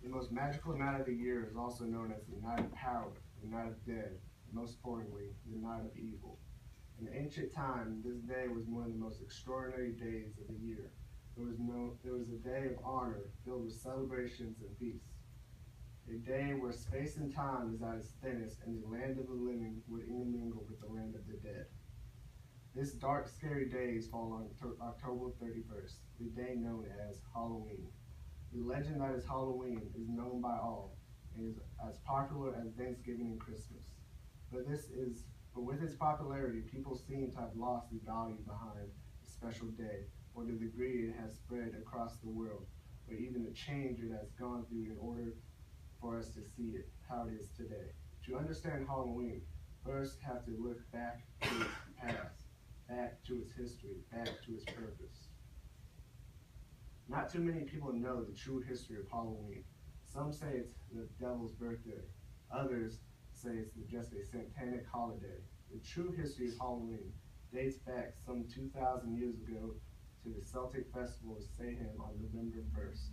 The most magical night of the year is also known as the night of power, the night of dead, and most importantly, the night of evil. In ancient time, this day was one of the most extraordinary days of the year. It was a day of honor filled with celebrations and feasts. A day where space and time is at its thinnest and the land of the living would intermingle with the land of the dead. This dark, scary day falls on October 31st, the day known as Halloween. The legend that is Halloween is known by all and is as popular as Thanksgiving and Christmas. But this is but with its popularity, people seem to have lost the value behind the special day, or the degree it has spread across the world, or even the change it has gone through in order for us to see it how it is today. To understand Halloween, first have to look back to its past, back to its history, back to its purpose. Not too many people know the true history of Halloween. Some say it's the devil's birthday. Others say it's just a satanic holiday. The true history of Halloween dates back some 2,000 years ago to the Celtic festival of Samhain on November 1st.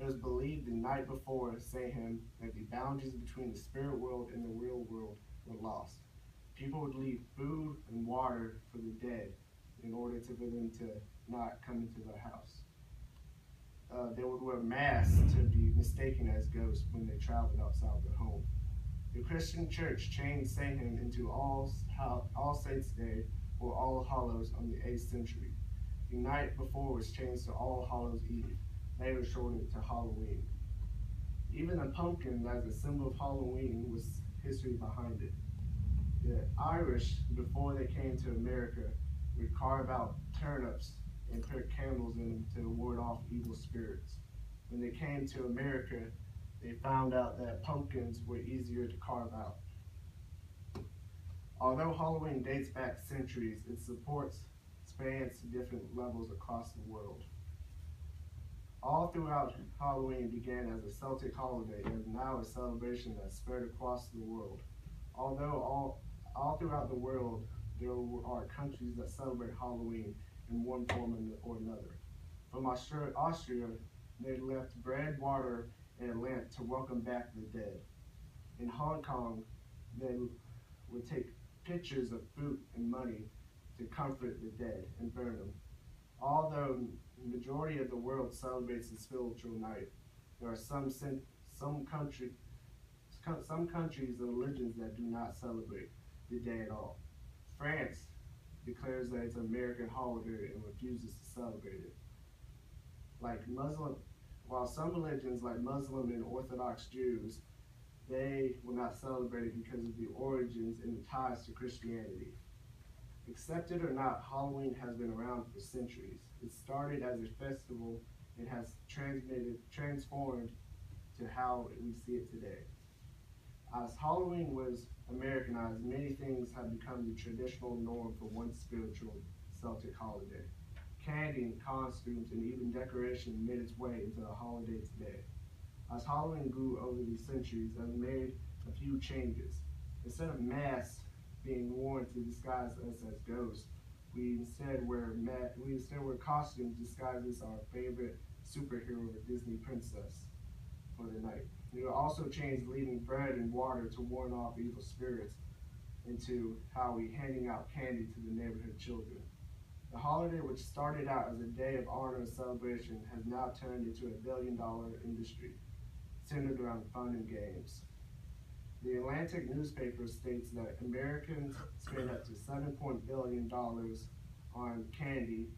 It was believed the night before Samhain that the boundaries between the spirit world and the real world were lost. People would leave food and water for the dead in order for them to not come into their house. They would wear masks to be mistaken as ghosts when they traveled outside their home. The Christian Church changed Samhain into All Saints' Day or All Hallows on the 8th century. The night before was changed to All Hallows Eve, later shortened to Halloween. Even a pumpkin as a symbol of Halloween was history behind it. The Irish, before they came to America, would carve out turnips and put candles in them to ward off evil spirits. When they came to America, they found out that pumpkins were easier to carve out. Although Halloween dates back centuries, its support spans to different levels across the world. All throughout Halloween began as a Celtic holiday and is now a celebration that spread across the world. Although all throughout the world, there are countries that celebrate Halloween in one form or another. From Austria, they left bread, water, and a lamp to welcome back the dead. In Hong Kong, they would take pictures of fruit and money to comfort the dead and burn them. Although the majority of the world celebrates the spiritual night, there are some countries and religions that do not celebrate the day at all. France declares that it's an American holiday and refuses to celebrate it. While some religions like Muslim and Orthodox Jews, they will not celebrate it because of the origins and the ties to Christianity. Accept it or not, Halloween has been around for centuries. It started as a festival and has transformed to how we see it today. As Halloween was Americanized, many things have become the traditional norm for one spiritual Celtic holiday. Candy and costumes and even decoration made its way into the holiday today. As Halloween grew over the centuries, it has made a few changes. Instead of masks being worn to disguise us as ghosts, we instead wear costumes disguised as our favorite superhero or Disney princess for the night. We will also change leaving bread and water to warn off evil spirits into how we handing out candy to the neighborhood children. The holiday, which started out as a day of honor and celebration, has now turned into a billion-dollar industry centered around fun and games. The Atlantic newspaper states that Americans spend up to $7 billion on candy,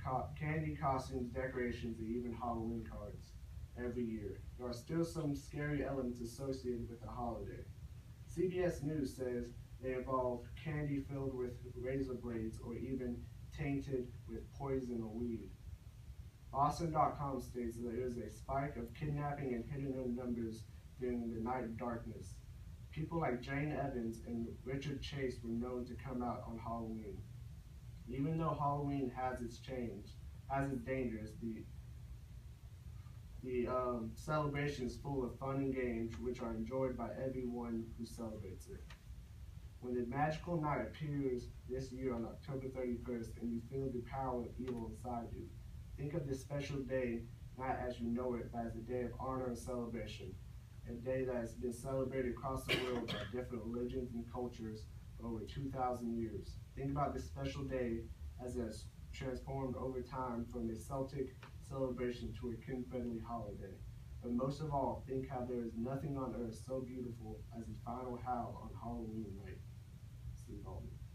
costumes, decorations, and even Halloween cards every year. There are still some scary elements associated with the holiday. CBS News says they involve candy filled with razor blades or even tainted with poison or weed. Boston.com states that there is a spike of kidnapping and hidden numbers during the night of darkness. People like Jane Evans and Richard Chase were known to come out on Halloween. Even though Halloween has its dangers, the celebration is full of fun and games which are enjoyed by everyone who celebrates it. When the magical night appears this year on October 31st and you feel the power of evil inside you, think of this special day not as you know it, but as a day of honor and celebration, a day that has been celebrated across the world by different religions and cultures for over 2,000 years. Think about this special day as it has transformed over time from a Celtic celebration to a kid-friendly holiday. But most of all, think how there is nothing on earth so beautiful as the final howl on Halloween night. Steve Bohlman.